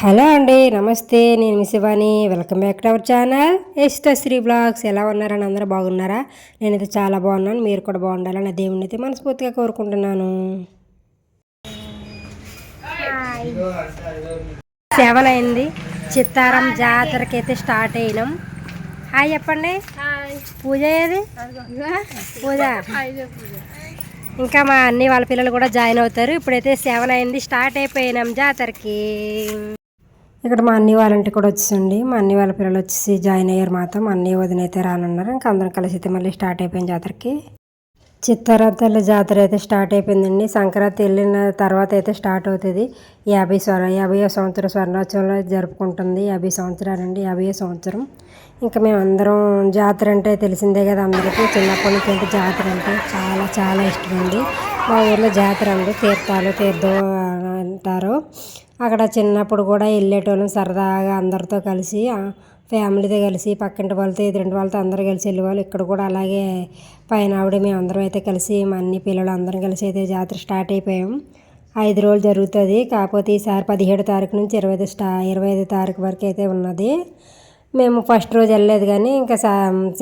Hello అండి, నమస్తే. నేను మీ Shivani. Welcome back to our channel Sri blogs. ఎలా ఉన్నారని అందరూ బాగున్నారా? నేనైతే చాలా బాగున్నాను. మీరు కూడా బాగుండాలని ఆ దేవుని అయితే మనస్ఫూర్తిగా కోరుకుంటున్నాను. 7 అయింది. చిత్తారం జాతరకి అయితే స్టార్ట్ అయినాం. హాయ్ చెప్పండి. పూజ ఏది? పూజ ఇంకా మా అన్ని వాళ్ళ పిల్లలు కూడా జాయిన్ అవుతారు. ఇప్పుడైతే 7 అయింది, స్టార్ట్ అయిపోయినాం జాతరకి. ఇక్కడ మా అన్ని వాళ్ళ ఇంటికి కూడా వచ్చేసండి. మా అన్ని వాళ్ళ పిల్లలు వచ్చేసి జాయిన్ అయ్యారు మాతో. మా అన్ని వదిన అయితే రానున్నారు. ఇంకా అందరం కలిసి అయితే మళ్ళీ స్టార్ట్ అయిపోయింది జాతరకి. చిత్తారతల్లి జాతర అయితే స్టార్ట్ అయిపోయిందండి. సంక్రాంతి వెళ్ళిన తర్వాత అయితే స్టార్ట్ అవుతుంది. 50వ సంవత్సరం స్వర్ణోత్సవంలో జరుపుకుంటుంది. 50 సంవత్సరాలండి, 50వ సంవత్సరం. ఇంకా మేమందరం జాతర అంటే తెలిసిందే కదా అందరికీ. చిన్నప్పటి నుంచి అంటే జాతర అంటే చాలా చాలా ఇష్టం అండి. మా ఊర్లో జాతర అండి, తీర్థం అంటారు. అక్కడ చిన్నప్పుడు కూడా వెళ్ళేటోళ్ళం సరదాగా అందరితో కలిసి, ఫ్యామిలీతో కలిసి, పక్కింటి వాళ్ళతో, ఎదురింటి వాళ్ళతో అందరూ కలిసి వెళ్ళేవాళ్ళు. ఇక్కడ కూడా అలాగే పైన ఆవిడ మేము అందరం అయితే కలిసి, మా అన్ని పిల్లలు అందరం కలిసి అయితే జాతర స్టార్ట్ అయిపోయాం. 5 రోజులు జరుగుతుంది. కాకపోతే ఈసారి 17 తారీఖు నుంచి 25 తారీఖు వరకు అయితే ఉన్నది. మేము ఫస్ట్ రోజు వెళ్ళలేదు, కానీ ఇంకా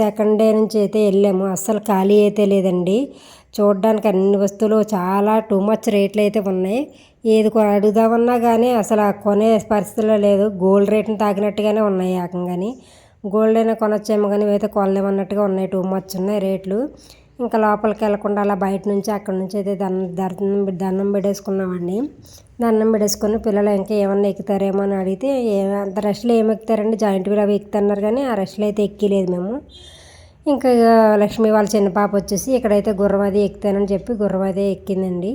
సెకండ్ డే నుంచి అయితే వెళ్ళాము. అస్సలు ఖాళీ అయితే లేదండి. చూడడానికి అన్ని వస్తువులు చాలా టూ మచ్ రేట్లు అయితే ఉన్నాయి. ఏది అడుగుదామన్నా కానీ అసలు కొనే పరిస్థితిలో లేదు. గోల్డ్ రేట్ని తాకినట్టుగానే ఉన్నాయి ఏకంగాని. గోల్డ్ అయినా కొనొచ్చేమో కానీ ఇవైతే కొనలేమన్నట్టుగా ఉన్నాయి. టూ మచ్ ఉన్నాయి రేట్లు. ఇంకా లోపలికి వెళ్ళకుండా అలా బయట నుంచి అక్కడ నుంచి అయితే దండం పెట్టేసుకున్నామండి. దండం పెట్టేసుకుని పిల్లలు ఇంకా ఏమన్నా ఎక్కుతారేమో అని అడిగితే, అంత రష్లో ఏమి ఎక్కుతారండి, జాయింట్ వీల్ అవి ఎక్కుతున్నారు, కానీ ఆ రష్లో అయితే ఎక్కలేదు మేము. ఇంకా లక్ష్మి వాళ్ళ చిన్న పాప వచ్చేసి ఇక్కడైతే గుర్రం అది ఎక్కుతానని చెప్పి గుర్రం అదే ఎక్కిందండి.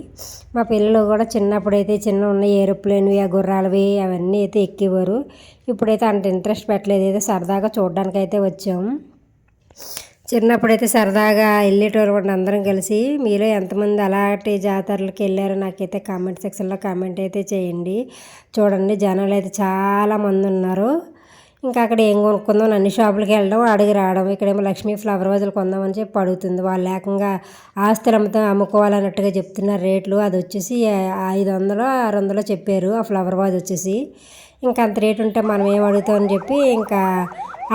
మా పిల్లలు కూడా చిన్నప్పుడైతే ఉన్న ఏరోప్లేన్వి, ఆ గుర్రాలవి అవన్నీ అయితే ఎక్కేవారు. ఇప్పుడైతే అంత ఇంట్రెస్ట్ పెట్టలేదు. ఏదో సరదాగా చూడడానికి అయితే వచ్చాము. చిన్నప్పుడైతే సరదాగా వెళ్ళేటోళ్ళు అందరం కలిసి. మీలో ఎంతమంది అలాంటి జాతరలకు వెళ్ళారో నాకైతే కామెంట్ సెక్షన్లో కామెంట్ అయితే చేయండి. చూడండి, జనాలు అయితే చాలామంది ఉన్నారు. ఇంకా అక్కడ ఏం కొనుక్కుందాం, అన్ని షాపులకి వెళ్ళడం, అడిగి రావడం. ఇక్కడేమో లక్ష్మీ ఫ్లవర్ వాజులు కొందామని చెప్పి అడుగుతుంది. వాళ్ళు ఏకంగా ఆస్తులు అమ్ముకోవాలన్నట్టుగా చెప్తున్నారు రేట్లు. అది వచ్చేసి 500 600 చెప్పారు ఆ ఫ్లవర్ వాజ్ వచ్చేసి. ఇంకా అంత రేటు ఉంటే మనం ఏం అడుగుతామని చెప్పి ఇంకా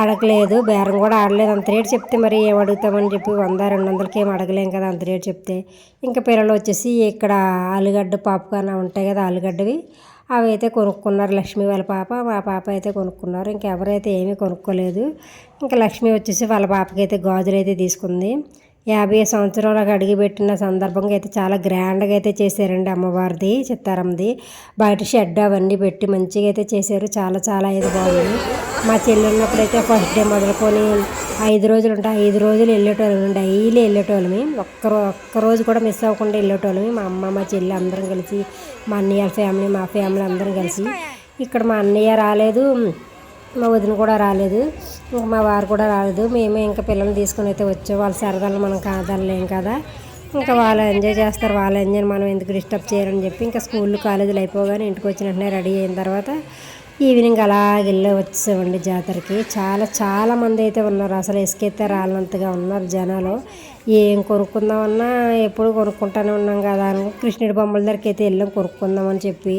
అడగలేదు, బేరం కూడా ఆడలేదు. అంత రేటు చెప్తే మరి ఏం అడుగుతామని చెప్పి 100-200కి ఏం అడగలేం కదా అంత రేటు చెప్తే. ఇంకా పిల్లలు వచ్చేసి ఇక్కడ ఆలుగడ్డ పాప్కార్న్ ఉంటాయి కదా, ఆలుగడ్డవి అవి అయితే కొనుక్కున్నారు. లక్ష్మి వాళ్ళ పాప, మా పాప అయితే కొనుక్కున్నారు. ఇంకెవరైతే ఏమీ కొనుక్కోలేదు. ఇంకా లక్ష్మి వచ్చేసి వాళ్ళ పాపకి అయితే గాజులు అయితే తీసుకుంది. 50 సంవత్సరాలకు అడుగుపెట్టిన సందర్భంగా అయితే చాలా గ్రాండ్గా అయితే చేశారండి అమ్మవారిది, చిత్తారంది. బయట షెడ్ అవన్నీ పెట్టి మంచిగా అయితే చేశారు. చాలా చాలా అయితే బాగుంది. మా చెల్లి ఉన్నప్పుడైతే ఫస్ట్ డే మొదలుకొని 5 రోజులు ఉంటాయి. 5 రోజులు వెళ్ళేటోళ్ళం, డైలీ వెళ్ళేటోళ్ళమి. ఒక్క రోజు కూడా మిస్ అవ్వకుండా వెళ్ళేటోళ్ళమి. మా అమ్మ, మా చెల్లి అందరం కలిసి, మా అన్నయ్య ఫ్యామిలీ, మా ఫ్యామిలీ అందరం కలిసి. ఇక్కడ మా అన్నయ్య రాలేదు, మా వదిన కూడా రాలేదు, ఇంకా మా వారు కూడా రాలేదు. మేమే ఇంకా పిల్లల్ని తీసుకొని అయితే వచ్చాం. వాళ్ళ సరదాలు మనం కాదనలేం కదా. ఇంకా వాళ్ళు ఎంజాయ్ చేస్తారు, వాళ్ళ ఎంజాయ్ మనం ఎందుకు డిస్టర్బ్ చేయాలని చెప్పి ఇంకా స్కూళ్ళు కాలేజీలు అయిపోగానే ఇంటికి వచ్చిన వెంటనే రెడీ అయిన తర్వాత ఈవినింగ్ అలాగ వెళ్ళి వచ్చేసామండి జాతరకి. చాలా మంది అయితే ఉన్నారు. అసలు ఇసుకైతే రాలినంతగా ఉన్నారు జనాలు. ఏం కొనుక్కుందామన్నా ఎప్పుడు కొనుక్కుంటూనే ఉన్నాం కదా అని కృష్ణుడి బొమ్మల దగ్గరికి అయితే వెళ్ళాం కొనుక్కుందామని చెప్పి.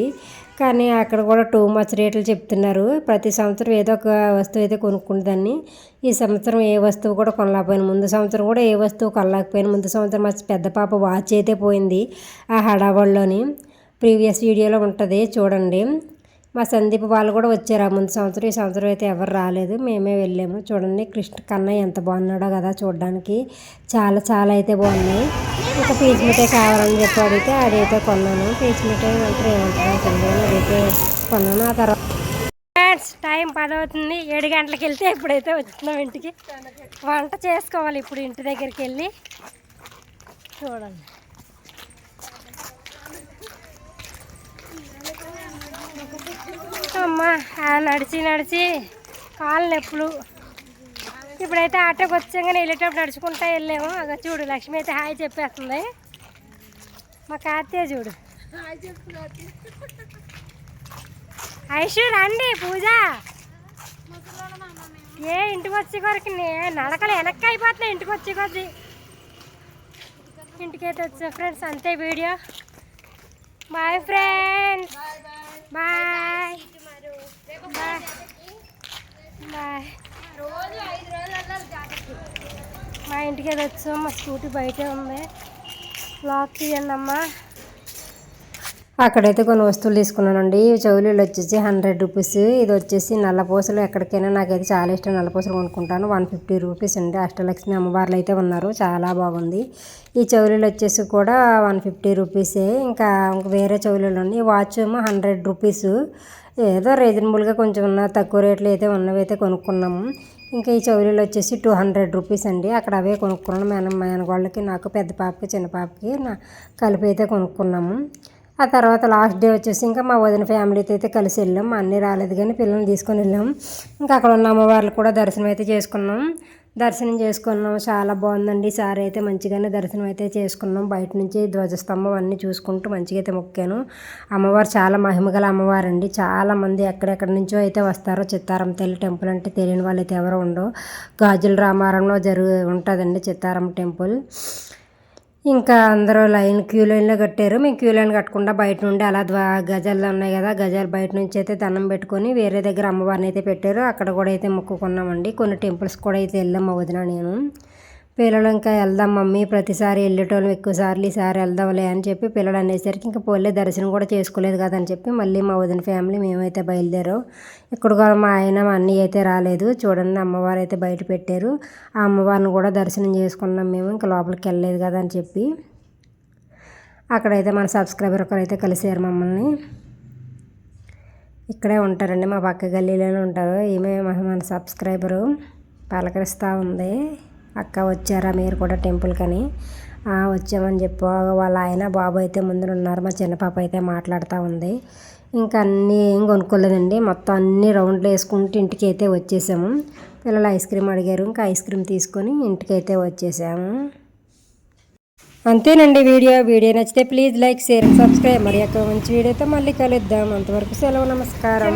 కానీ అక్కడ కూడా టూ మచ్ రేట్లు చెప్తున్నారు. ప్రతి సంవత్సరం ఏదో ఒక వస్తువు అయితే కొనుక్కుంటుందని. ఈ సంవత్సరం ఏ వస్తువు కూడా కొనలేకపోయాను. ముందు సంవత్సరం కూడా ఏ వస్తువు కొనలేకపోయాను. ముందు సంవత్సరం మా పెద్ద పాప వాచ్ అయితే పోయింది ఆ హడావడిలోని. ప్రీవియస్ వీడియోలో ఉంటుంది చూడండి. మా సందీప్ వాళ్ళు కూడా వచ్చారు ఆ ముందు సంవత్సరం. ఈ సంవత్సరం అయితే ఎవరు రాలేదు, మేమే వెళ్ళాము. చూడండి కన్నయ్య ఎంత బాగున్నాడో కదా చూడడానికి. చాలా చాలా అయితే బాగున్నాయి. ఇంకా పీచు మిఠాయి కావాలని చెప్పి అడిగితే అదైతే కొన్నాను. పీచు మిఠాయి అంటే ఏమంటారు అదైతే కొన్నాను. ఆ తర్వాత టైం 10 అవుతుంది. 7 గంటలకు వెళ్తే ఇప్పుడైతే వచ్చినాం ఇంటికి. వంట చేసుకోవాలి ఇప్పుడు ఇంటి దగ్గరికి వెళ్ళి. చూడండి, అమ్మా నడిచి కాళ్ళు నొప్పులు. ఇప్పుడైతే ఆటోకి వచ్చాగానే వెళ్ళేటప్పుడు నడుచుకుంటా వెళ్ళాము. అక్కడ చూడు, లక్ష్మి అయితే హాయ్ చెప్పేస్తుంది. మా కార్తీయ చూడు, ఐషు రండి పూజ. ఇంటికి వచ్చే కొరకు నడకలు వెనక్కి అయిపోతున్నాయి. ఇంటికి వచ్చే కొద్ది ఇంటికైతే వచ్చా ఫ్రెండ్స్. అంతే వీడియో. Bye friends, bye. బయటికి వెళ్ళొచ్చు. మా స్కూటీ బయటే ఉంది. లాక్ తీయండి అమ్మా. అక్కడైతే కొన్ని వస్తువులు తీసుకున్నానండి. చెవులీలు వచ్చేసి 100 రూపీస్. ఇది వచ్చేసి నల్లపూసలు. ఎక్కడికైనా నాకైతే చాలా ఇష్టం నల్లపూసలు కొనుక్కుంటాను. 150 రూపీస్ అండి. అష్టలక్ష్మి అమ్మవార్లు అయితే ఉన్నారు, చాలా బాగుంది. ఈ చెవులీలు వచ్చేసి కూడా 150 రూపీసే. ఇంకా వేరే చెవులీలు ఉన్నాయి. వాచ్ ఏమో 100 రూపీస్. ఏదో రీజనబుల్గా కొంచెం ఉన్న తక్కువ రేట్లు అయితే ఉన్నవి అయితే కొనుక్కున్నాము. ఇంకా ఈ చెవులీలు వచ్చేసి 200 రూపీస్ అండి. అక్కడ అవే కొనుక్కున్నాను. మేనగోళ్ళకి, నాకు, పెద్ద పాపకి, చిన్న పాపకి కలిపి అయితే కొనుక్కున్నాము. ఆ తర్వాత లాస్ట్ డే వచ్చేసి ఇంకా మా వదిన ఫ్యామిలీతో అయితే కలిసి వెళ్ళాం. మా అన్నీ రాలేదు కానీ పిల్లల్ని తీసుకొని వెళ్ళాం. ఇంకా అక్కడ ఉన్న అమ్మవార్లు కూడా దర్శనం అయితే చేసుకున్నాం. చాలా బాగుందండి. ఈసారి అయితే మంచిగానే దర్శనం అయితే చేసుకున్నాం. బయట నుంచి ధ్వజస్తంభం అన్నీ చూసుకుంటూ మంచిగా అయితే మొక్కాను. అమ్మవారు చాలా మహిమగల అమ్మవారు అండి. చాలామంది ఎక్కడెక్కడి నుంచో అయితే వస్తారు. చిత్తారం తల్లి టెంపుల్ అంటే తెలియని వాళ్ళు అయితే ఎవరో ఉండవు. గాజుల రామారంలో ఉంటుందండి చిత్తారం టెంపుల్. ఇంకా అందరూ క్యూ లైన్లో కట్టారు. మేము క్యూ లైన్ కట్టకుండా బయట నుండి అలా గజాలు ఉన్నాయి కదా, గజాలు బయట నుంచి అయితే దండం పెట్టుకొని వేరే దగ్గర అమ్మవారిని అయితే పెట్టారు. అక్కడ కూడా అయితే మొక్కుకున్నామండి. కొన్ని టెంపుల్స్ కూడా అయితే వెళ్ళాం మా వదిన నేను. పిల్లలు ఇంకా వెళ్దాం మమ్మీ, ప్రతిసారి వెళ్ళేటోళ్ళం ఎక్కువ సార్లు, ఈసారి వెళ్దాంలే అని చెప్పి పిల్లలు అనేసరికి ఇంకా పోలే, దర్శనం కూడా చేసుకోలేదు కదా అని చెప్పి మళ్ళీ మా వదిన ఫ్యామిలీ మేమైతే బయలుదేరాం. ఇక్కడ కూడా మా ఆయన మా అన్నయ్య అయితే రాలేదు. చూడండి అమ్మవారు అయితే బయట పెట్టారు. ఆ అమ్మవారిని కూడా దర్శనం చేసుకున్నాం మేము. ఇంకా లోపలికి వెళ్ళలేదు కదా అని చెప్పి. అక్కడైతే మన సబ్స్క్రైబర్ ఒకరైతే కలిసారు మమ్మల్ని. ఇక్కడే ఉంటారండి, మా పక్క గల్లీలోనే ఉంటారు. ఈమె మన సబ్స్క్రైబరు పలకరిస్తూ ఉంది. అక్క వచ్చారా మీరు కూడా టెంపుల్కి అని. వచ్చామని చెప్పి వాళ్ళ ఆయన బాబు అయితే ముందు ఉన్నారు. మా చిన్న పాప అయితే మాట్లాడుతూ ఉంది. ఇంకా అన్నీ ఏం కొనుక్కోలేదండి. మొత్తం అన్నీ రౌండ్లు వేసుకుంటూ ఇంటికి అయితే వచ్చేసాము. పిల్లలు ఐస్ క్రీమ్ అడిగారు. ఇంకా ఐస్ క్రీమ్ తీసుకొని ఇంటికైతే వచ్చేసాము. అంతేనండి వీడియో నచ్చితే ప్లీజ్ లైక్, షేర్, సబ్స్క్రైబ్. మరి యొక్క మంచి వీడియోతో మళ్ళీ కలుద్దాం. అంతవరకు సెలవు, నమస్కారం.